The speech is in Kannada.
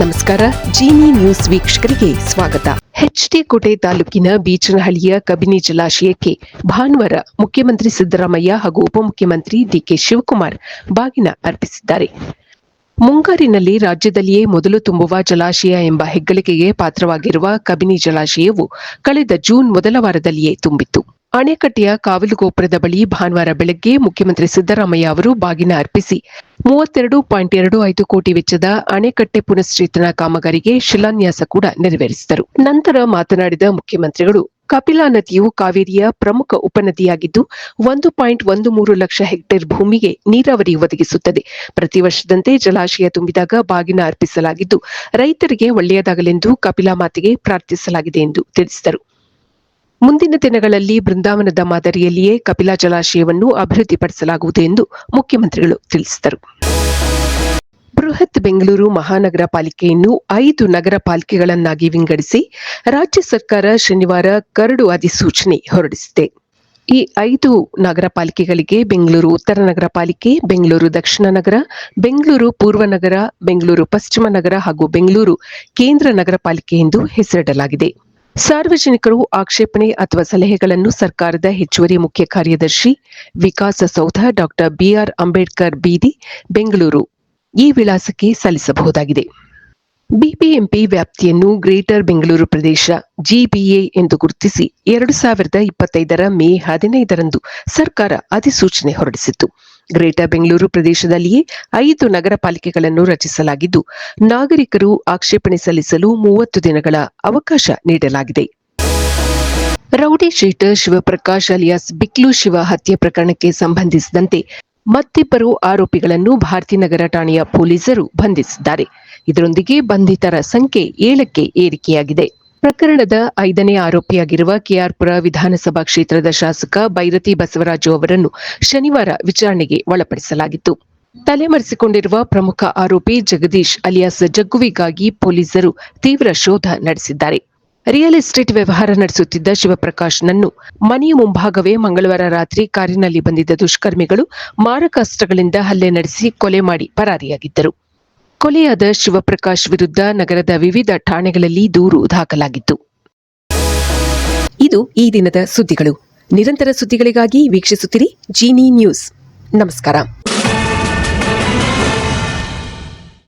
ನಮಸ್ಕಾರ. ಜಿನಿ ನ್ಯೂಸ್ ವೀಕ್ಷಕರಿಗೆ ಸ್ವಾಗತ. ಎಚ್.ಡಿ. ಕೋಟೆ ತಾಲೂಕಿನ ಬೀಚನಹಳ್ಳಿಯ ಕಬಿನಿ ಜಲಾಶಯಕ್ಕೆ ಭಾನುವಾರ ಮುಖ್ಯಮಂತ್ರಿ ಸಿದ್ದರಾಮಯ್ಯ ಹಾಗೂ ಉಪಮುಖ್ಯಮಂತ್ರಿ ಡಿಕೆ ಶಿವಕುಮಾರ್ ಬಾಗಿನ ಅರ್ಪಿಸಿದ್ದಾರೆ. ಮುಂಗಾರಿನಲ್ಲಿ ರಾಜ್ಯದಲ್ಲಿಯೇ ಮೊದಲು ತುಂಬುವ ಜಲಾಶಯ ಎಂಬ ಹೆಗ್ಗಳಿಕೆಗೆ ಪಾತ್ರವಾಗಿರುವ ಕಬಿನಿ ಜಲಾಶಯವು ಕಳೆದ ಜೂನ್ ಮೊದಲ ವಾರದಲ್ಲಿಯೇ ತುಂಬಿತ್ತು. ಅಣೆಕಟ್ಟೆಯ ಕಾವಲು ಗೋಪುರದ ಬಳಿ ಭಾನುವಾರ ಬೆಳಗ್ಗೆ ಮುಖ್ಯಮಂತ್ರಿ ಸಿದ್ದರಾಮಯ್ಯ ಅವರು ಬಾಗಿನ ಅರ್ಪಿಸಿ 32.25 ಕೋಟಿ ವೆಚ್ಚದ ಅಣೆಕಟ್ಟೆ ಪುನಶ್ಚೇತನ ಕಾಮಗಾರಿಗೆ ಶಿಲಾನ್ಯಾಸ ಕೂಡ ನೆರವೇರಿಸಿದರು. ನಂತರ ಮಾತನಾಡಿದ ಮುಖ್ಯಮಂತ್ರಿಗಳು, ಕಪಿಲಾ ನದಿಯು ಕಾವೇರಿಯ ಪ್ರಮುಖ ಉಪನದಿಯಾಗಿದ್ದು 1.13 ಲಕ್ಷ ಹೆಕ್ಟೇರ್ ಭೂಮಿಗೆ ನೀರಾವರಿ ಒದಗಿಸುತ್ತದೆ. ಪ್ರತಿ ವರ್ಷದಂತೆ ಜಲಾಶಯ ತುಂಬಿದಾಗ ಬಾಗಿನ ಅರ್ಪಿಸಲಾಗಿದ್ದು, ರೈತರಿಗೆ ಒಳ್ಳೆಯದಾಗಲೆಂದು ಕಪಿಲಾ ಮಾತೆಗೆ ಪ್ರಾರ್ಥಿಸಲಾಗಿದೆ ಎಂದು ತಿಳಿಸಿದರು. ಮುಂದಿನ ದಿನಗಳಲ್ಲಿ ಬೃಂದಾವನದ ಮಾದರಿಯಲ್ಲಿಯೇ ಕಪಿಲಾ ಜಲಾಶಯವನ್ನು ಅಭಿವೃದ್ಧಿಪಡಿಸಲಾಗುವುದು ಎಂದು ಮುಖ್ಯಮಂತ್ರಿಗಳು ತಿಳಿಸಿದರು. ಬೃಹತ್ ಬೆಂಗಳೂರು ಮಹಾನಗರ ಪಾಲಿಕೆಯನ್ನು 5 ನಗರ ಪಾಲಿಕೆಗಳನ್ನಾಗಿ ವಿಂಗಡಿಸಿ ರಾಜ್ಯ ಸರ್ಕಾರ ಶನಿವಾರ ಕರಡು ಅಧಿಸೂಚನೆ ಹೊರಡಿಸಿದೆ. ಈ 5 ನಗರ ಪಾಲಿಕೆಗಳಿಗೆ ಬೆಂಗಳೂರು ಉತ್ತರ ನಗರ ಪಾಲಿಕೆ, ಬೆಂಗಳೂರು ದಕ್ಷಿಣ ನಗರ, ಬೆಂಗಳೂರು ಪೂರ್ವ ನಗರ, ಬೆಂಗಳೂರು ಪಶ್ಚಿಮ ನಗರ ಹಾಗೂ ಬೆಂಗಳೂರು ಕೇಂದ್ರ ನಗರ ಪಾಲಿಕೆ ಎಂದು ಹೆಸರಿಡಲಾಗಿದೆ. ಸಾರ್ವಜನಿಕರು ಆಕ್ಷೇಪಣೆ ಅಥವಾ ಸಲಹೆಗಳನ್ನು ಸರ್ಕಾರದ ಹೆಚ್ಚುವರಿ ಮುಖ್ಯ ಕಾರ್ಯದರ್ಶಿ, ವಿಕಾಸಸೌಧ, ಡಾ. ಬಿಆರ್ ಅಂಬೇಡ್ಕರ್ ಬೀದಿ, ಬೆಂಗಳೂರು ಈ ವಿಳಾಸಕ್ಕೆ ಸಲ್ಲಿಸಬಹುದಾಗಿದೆ. ಬಿಬಿಎಂಪಿ ವ್ಯಾಪ್ತಿಯನ್ನು ಗ್ರೇಟರ್ ಬೆಂಗಳೂರು ಪ್ರದೇಶ ಜಿಬಿಎ ಎಂದು ಗುರುತಿಸಿ 2025 ಮೇ 15ರಂದು ಸರ್ಕಾರ ಅಧಿಸೂಚನೆ ಹೊರಡಿಸಿತ್ತು. ಗ್ರೇಟರ್ ಬೆಂಗಳೂರು ಪ್ರದೇಶದಲ್ಲಿಯೇ 5 ನಗರ ಪಾಲಿಕೆಗಳನ್ನು ರಚಿಸಲಾಗಿದ್ದು, ನಾಗರಿಕರು ಆಕ್ಷೇಪಣೆ ಸಲ್ಲಿಸಲು 30 ದಿನಗಳ ಅವಕಾಶ ನೀಡಲಾಗಿದೆ. Rowdy sheeter Shivaprakash alias Biklu Shiva ಹತ್ಯೆ ಪ್ರಕರಣಕ್ಕೆ ಸಂಬಂಧಿಸಿದಂತೆ ಮತ್ತಿಬ್ಬರು ಆರೋಪಿಗಳನ್ನು ಭಾರತೀನಗರ ಠಾಣೆಯ ಪೊಲೀಸರು ಬಂಧಿಸಿದ್ದಾರೆ. ಇದರೊಂದಿಗೆ ಬಂಧಿತರ ಸಂಖ್ಯೆ 7ಕ್ಕೆ ಏರಿಕೆಯಾಗಿದೆ. ಪ್ರಕರಣದ 5ನೇ ಆರೋಪಿಯಾಗಿರುವ ಕೆಆರ್ಪುರ ವಿಧಾನಸಭಾ ಕ್ಷೇತ್ರದ ಶಾಸಕ ಬೈರತಿ ಬಸವರಾಜು ಅವರನ್ನು ಶನಿವಾರ ವಿಚಾರಣೆಗೆ ಒಳಪಡಿಸಲಾಗಿತ್ತು. ತಲೆಮರೆಸಿಕೊಂಡಿರುವ ಪ್ರಮುಖ ಆರೋಪಿ ಜಗದೀಶ್ ಅಲಿಯಾಸ್ ಜಗ್ಗುವಿಗಾಗಿ ಪೊಲೀಸರು ತೀವ್ರ ಶೋಧ ನಡೆಸಿದ್ದಾರೆ. ರಿಯಲ್ ಎಸ್ಟೇಟ್ ವ್ಯವಹಾರ ನಡೆಸುತ್ತಿದ್ದ ಶಿವಪ್ರಕಾಶ್ನನ್ನು ಮನೆಯ ಮುಂಭಾಗವೇ ಮಂಗಳವಾರ ರಾತ್ರಿ ಕಾರಿನಲ್ಲಿ ಬಂದಿದ್ದ ದುಷ್ಕರ್ಮಿಗಳು ಮಾರಕಾಸ್ತ್ರಗಳಿಂದ ಹಲ್ಲೆ ನಡೆಸಿ ಕೊಲೆ ಮಾಡಿ ಪರಾರಿಯಾಗಿದ್ದರು. ಕೊಲೆಯಾದ ಶಿವಪ್ರಕಾಶ್ ವಿರುದ್ಧ ನಗರದ ವಿವಿಧ ಠಾಣೆಗಳಲ್ಲಿ ದೂರು ದಾಖಲಾಗಿತ್ತು. ಇದು ಈ ದಿನದ ಸುದ್ದಿಗಳು. ನಿರಂತರ ಸುದ್ದಿಗಳಿಗಾಗಿ ವೀಕ್ಷಿಸುತ್ತಿರಿ ಜಿನಿ ನ್ಯೂಸ್. ನಮಸ್ಕಾರ.